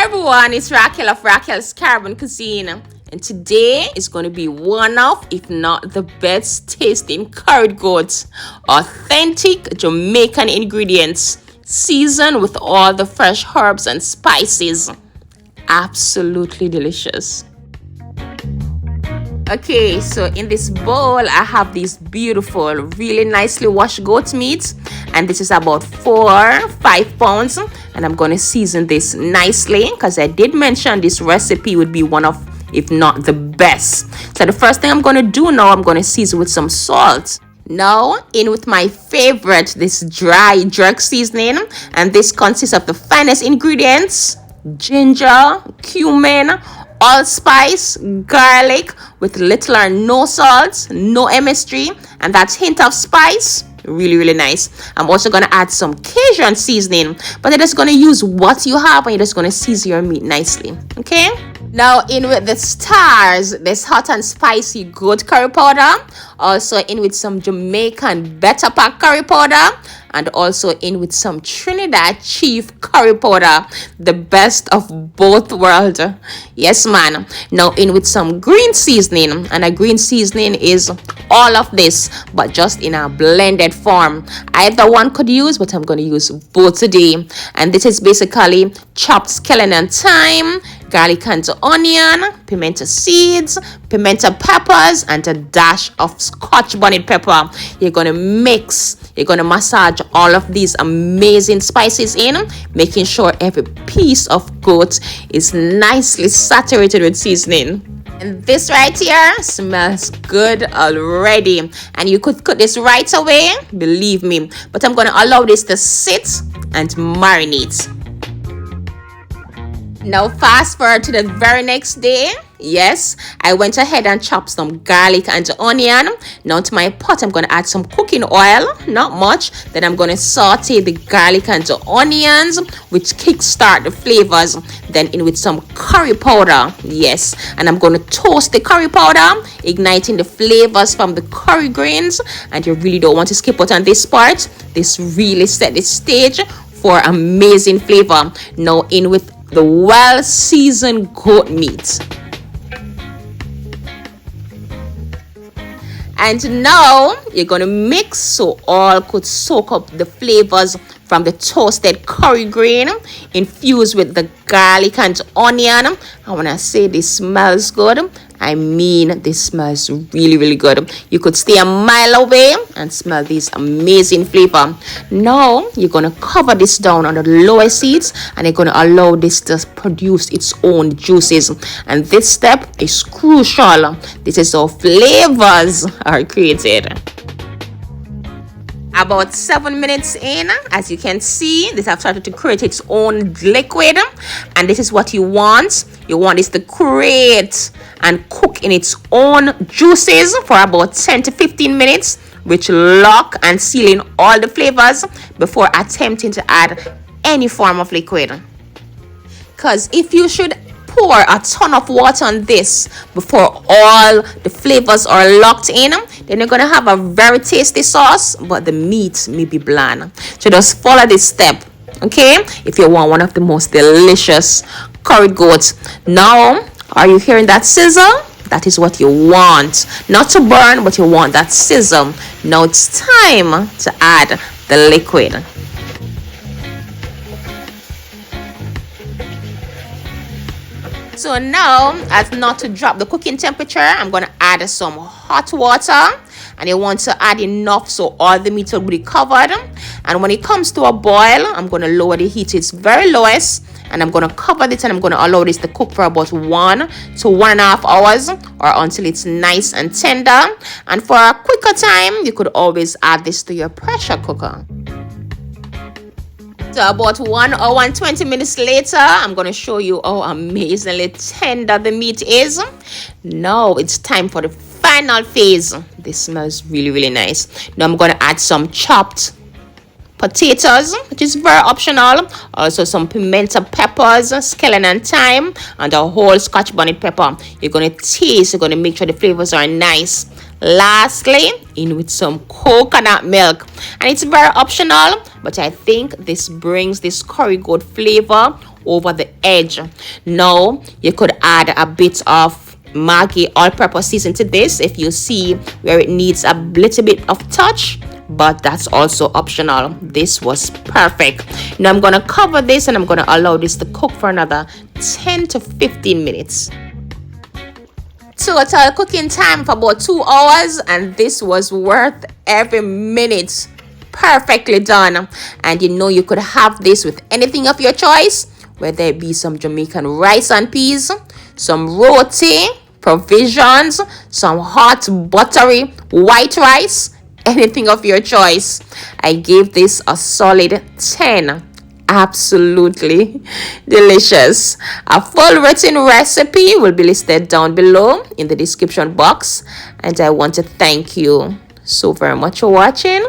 everyone, it's Raquel of Raquel's Caribbean Cuisine, and today is going to be one of, if not the best tasting curried goats. Authentic Jamaican ingredients, seasoned with all the fresh herbs and spices. Absolutely delicious. Okay, so in this bowl I have these beautiful, really nicely washed goat meat, and this is about 4-5 pounds, and I'm going to season this nicely because I did mention this recipe would be one of, if not the best. So the first thing I'm going to do now, I'm going to season with some salt. Now in with my favorite, this dry jerk seasoning, and this consists of the finest ingredients: ginger, cumin, allspice, garlic with little or no salt, no MSG, and that hint of spice. Really nice. I'm also going to add some Cajun seasoning, but you're just going to use what you have, and you're just going to season your meat nicely. Okay, now in with the stars, this hot and spicy goat curry powder, also in with some Jamaican better pack curry powder, and also in with some Trinidad chief curry powder, the best of both worlds. Yes man. Now in with some green seasoning, and a green seasoning is all of this but just in a blended form. Either one could use, but I'm going to use both today. And this is basically chopped scallion and thyme, garlic and onion, pimento seeds, pimento peppers, and a dash of Scotch bonnet pepper. You're going to mix, you're going to massage all of these amazing spices in, making sure every piece of goat is nicely saturated with seasoning. And this right here smells good already, and you could cook this right away, believe me, but I'm going to allow this to sit and marinate. Now fast forward to the very next day. Yes, I went ahead and chopped some garlic and onion. Now to my pot, I'm going to add some cooking oil, not much. Then I'm going to saute the garlic and onions, which kickstart the flavors. Then in with some curry powder. Yes, and I'm going to toast the curry powder, igniting the flavors from the curry grains. And you really don't want to skip out on this part. This really set the stage for amazing flavor. Now in with the well-seasoned goat meat. And now you're going to mix so all could soak up the flavors from the toasted curry grain infused with the garlic and onion. And when I say this smells good, I mean this smells really good. You could stay a mile away and smell this amazing flavor. Now you're going to cover this down on the lowest heat, and you're going to allow this to produce its own juices. And this step is crucial. This is how flavors are created. About 7 minutes in, as you can see, this has started to create its own liquid, and this is what you want. You want this to create and cook in its own juices for about 10 to 15 minutes, which lock and seal in all the flavors before attempting to add any form of liquid. Because if you should pour a ton of water on this before all the flavors are locked in, then you're going to have a very tasty sauce, but the meat may be bland. So just follow this step, okay, if you want one of the most delicious curried goats. Now, are you hearing that sizzle? That is what you want. Not to burn, but you want that sizzle. Now it's time to add the liquid. So now, as not to drop the cooking temperature, I'm going to add some hot water, and you want to add enough so all the meat will be covered. And when it comes to a boil, I'm going to lower the heat to its very lowest, and I'm going to cover this, and I'm going to allow this to cook for about 1 to 1.5 hours, or until it's nice and tender. And for a quicker time, you could always add this to your pressure cooker. So about 1 hour and 20 minutes later, I'm going to show you how amazingly tender the meat is. Now it's time for the final phase. This smells really nice. Now I'm going to add some chopped potatoes, which is very optional. Also some pimento peppers, scallion and thyme, and a whole Scotch bonnet pepper. You're going to taste, you're going to make sure the flavors are nice. Lastly, in with some coconut milk, and it's very optional, but I think this brings this curry goat flavor over the edge. Now you could add a bit of Maggi all-purpose season to this if you see where it needs a little bit of touch, but that's also optional. This was perfect. Now I'm gonna cover this and I'm gonna allow this to cook for another 10 to 15 minutes. Total cooking time for about 2 hours, and this was worth every minute. Perfectly done. And you know you could have this with anything of your choice, whether it be some Jamaican rice and peas, some roti, provisions, some hot buttery white rice, anything of your choice. I gave this a solid 10. Absolutely delicious. A full written recipe will be listed down below in the description box, and I want to thank you so very much for watching.